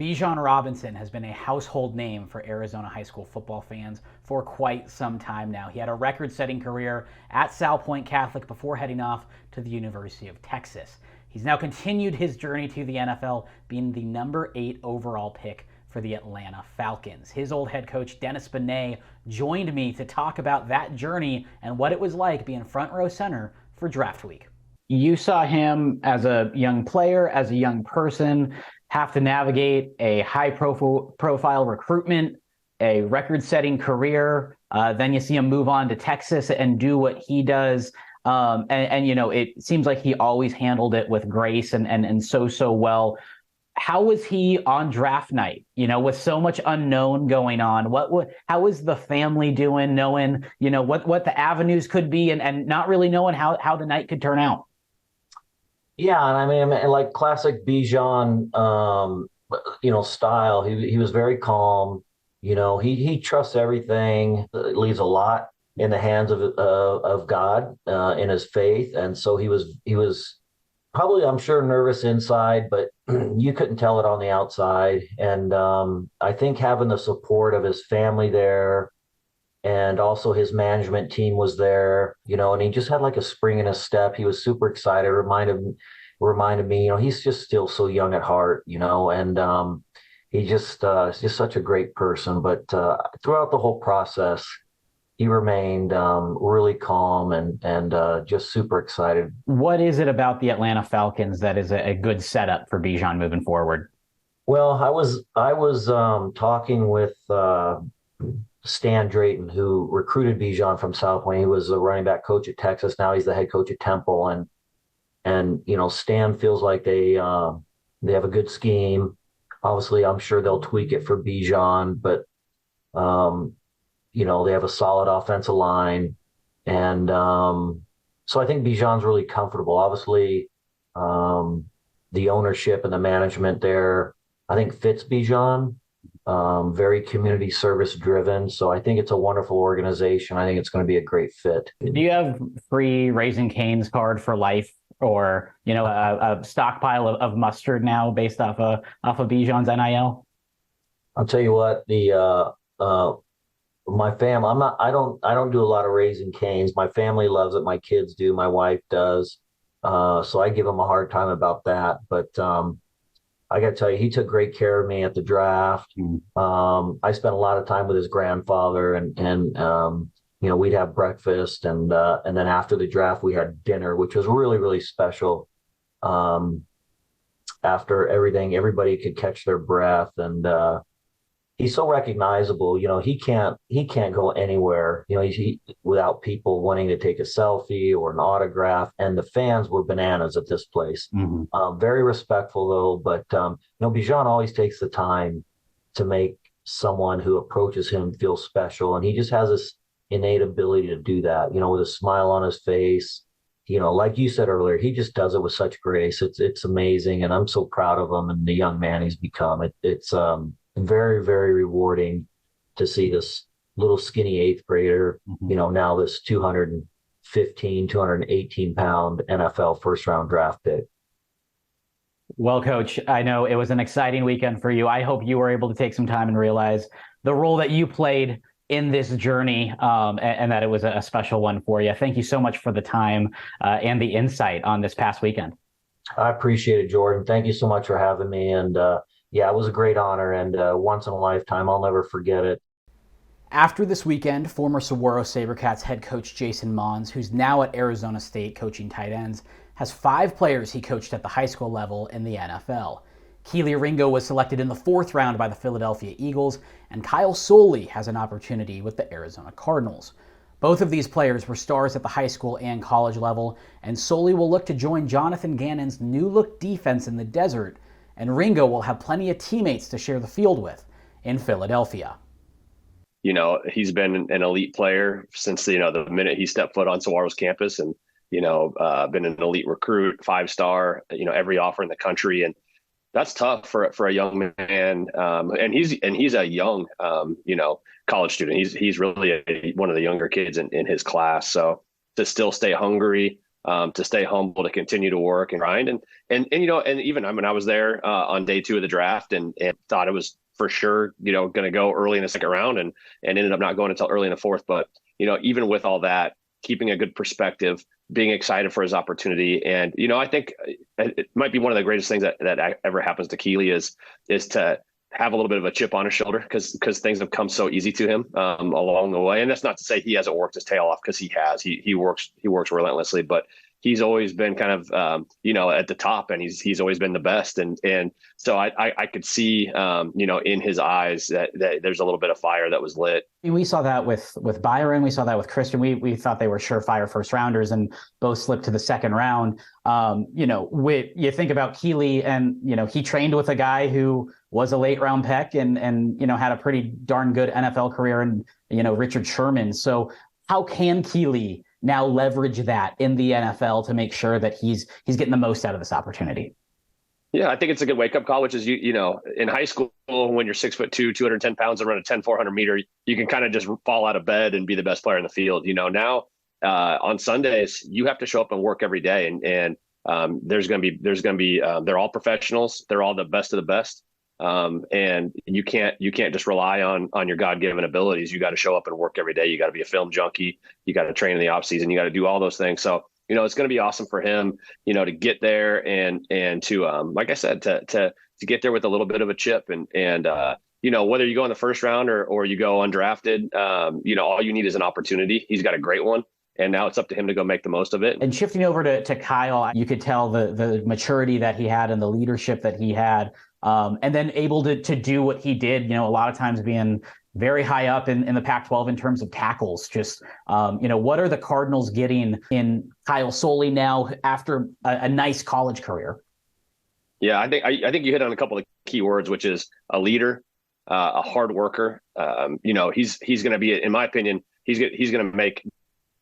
Bijan Robinson has been a household name for Arizona high school football fans for quite some time now. He had a record-setting career at Sal Point Catholic before heading off to the University of Texas. He's now continued his journey to the NFL, being the number 8 overall pick for the Atlanta Falcons. His old head coach, Dennis Bene, joined me to talk about that journey and what it was like being front row center for draft week. You saw him as a young player, as a young person, have to navigate a high profile recruitment, a record setting career. Then you see him move on to Texas and do what he does. You know, it seems like he always handled it with grace and so well. How was he on draft night? You know, with so much unknown going on, how was the family doing, knowing, you know, what the avenues could be and not really knowing how the night could turn out? Yeah, and I mean, like classic Bijan, style. He was very calm. He trusts everything. Leaves a lot in the hands of God in his faith, and so he was probably, I'm sure, nervous inside, but you couldn't tell it on the outside. And I think having the support of his family there and also his management team was there, and he just had like a spring in his step. He was super excited, reminded me, he's just still so young at heart, and he just is just such a great person. But throughout the whole process, he remained really calm and just super excited. What is it about the Atlanta Falcons that is a good setup for Bijan moving forward? Well, I was talking with Stan Drayton, who recruited Bijan from South Point. He was a running back coach at Texas. Now he's the head coach at Temple, and Stan feels like they have a good scheme. Obviously, I'm sure they'll tweak it for Bijan, but they have a solid offensive line, and so I think Bijan's really comfortable. Obviously, the ownership and the management there, I think, fits Bijan. Very community service driven. So I think it's a wonderful organization. I think it's going to be a great fit. Do you have free Raising Cane's card for life, or a stockpile of mustard now based off of Bijan's NIL? I'll tell you what, the my fam, I don't do a lot of Raising Cane's. My family loves it. My kids do. My wife does. So I give them a hard time about that. But I got to tell you, he took great care of me at the draft. I spent a lot of time with his grandfather, and we'd have breakfast, and then after the draft we had dinner, which was really, really special. After everything, everybody could catch their breath, and he's so recognizable. He can't go anywhere, without people wanting to take a selfie or an autograph. And the fans were bananas at this place. Very respectful though, but Bijan always takes the time to make someone who approaches him feel special, and he just has this innate ability to do that. With a smile on his face. Like you said earlier, he just does it with such grace. It's amazing, and I'm so proud of him and the young man he's become. It's very, very rewarding to see this little skinny eighth grader, now this 218 pound NFL first round draft pick. Well, Coach, I know it was an exciting weekend for you. I hope you were able to take some time and realize the role that you played in this journey, and that it was a special one for you. Thank you so much for the time and the insight on this past weekend. I appreciate it, Jordan. Thank you so much for having me. And yeah, it was a great honor, and once in a lifetime. I'll never forget it. After this weekend, former Saguaro SaberCats head coach Jason Mohns, who's now at Arizona State coaching tight ends, has 5 players he coached at the high school level in the NFL. Keely Ringo was selected in the 4th round by the Philadelphia Eagles, and Kyle Soley has an opportunity with the Arizona Cardinals. Both of these players were stars at the high school and college level, and Soley will look to join Jonathan Gannon's new-look defense in the desert, and Ringo will have plenty of teammates to share the field with in Philadelphia. He's been an elite player since, the minute he stepped foot on Saguaro's campus, and, been an elite recruit, 5-star, every offer in the country. And that's tough for a young man. And he's a young, college student. He's really one of the younger kids in his class. So to still stay hungry, to stay humble, to continue to work and grind. And even I mean, I was there on day 2 of the draft and thought it was for sure, going to go early in the second round and ended up not going until early in the fourth. But, even with all that, keeping a good perspective, being excited for his opportunity. And, I think it might be one of the greatest things that ever happens to Keely is to have a little bit of a chip on his shoulder because things have come so easy to him along the way. And that's not to say he hasn't worked his tail off, because he has. He works relentlessly, but he's always been kind of at the top, and he's always been the best. And so I could see in his eyes that there's a little bit of fire that was lit. We saw that with Byron. We saw that with Christian. We thought they were surefire first rounders, and both slipped to the second round. You think about Keely, and he trained with a guy who was a late round pick and had a pretty darn good NFL career, and Richard Sherman. So how can Keely now leverage that in the NFL to make sure that he's getting the most out of this opportunity? Yeah, I think it's a good wake up call, which is, in high school, when you're 6'2", 210 pounds and run a 10,400 meter, you can kind of just fall out of bed and be the best player in the field. Now on Sundays, you have to show up and work every day. And there's going to be they're all professionals. They're all the best of the best. And you can't just rely on your God-given abilities. You got to show up and work every day. You got to be a film junkie. You got to train in the off season. You got to do all those things. So, it's going to be awesome for him, to get there and to, like I said, to get there with a little bit of a chip and whether you go in the first round or you go undrafted, all you need is an opportunity. He's got a great one. And now it's up to him to go make the most of it. And shifting over to Kyle, you could tell the maturity that he had and the leadership that he had, and then able to do what he did, a lot of times being very high up in the Pac-12 in terms of tackles. Just, what are the Cardinals getting in Kyle Soley now after a nice college career? Yeah, I think you hit on a couple of key words, which is a leader, a hard worker. He's going to be, in my opinion, he's going to make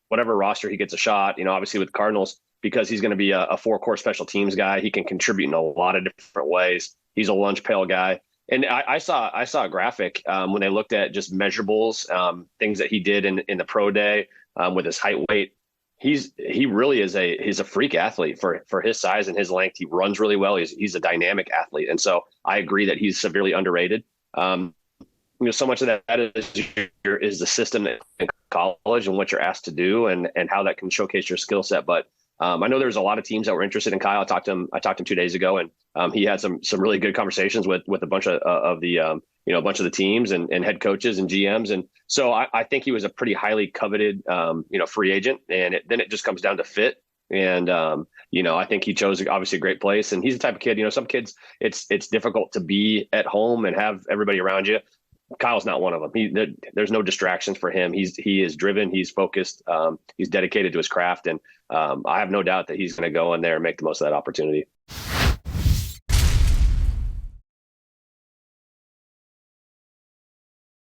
whatever roster he gets a shot, obviously with the Cardinals, because he's going to be a 4-core special teams guy. He can contribute in a lot of different ways. He's a lunch pail guy. And I saw a graphic when they looked at just measurables, things that he did in the pro day with his height, weight. He really is he's a freak athlete for his size and his length. He runs really well. He's a dynamic athlete. And so I agree that he's severely underrated. So much of that is the system in college and what you're asked to do and how that can showcase your skill set. But I know there's a lot of teams that were interested in Kyle. I talked to him 2 days ago, and he had some really good conversations with a bunch of the teams and head coaches and GMs. And so I think he was a pretty highly coveted, free agent. And then it just comes down to fit. And, I think he chose obviously a great place. And he's the type of kid, some kids, it's difficult to be at home and have everybody around you. Kyle's not one of them. There's no distractions for him. He is driven. He's focused. He's dedicated to his craft. And I have no doubt that he's going to go in there and make the most of that opportunity.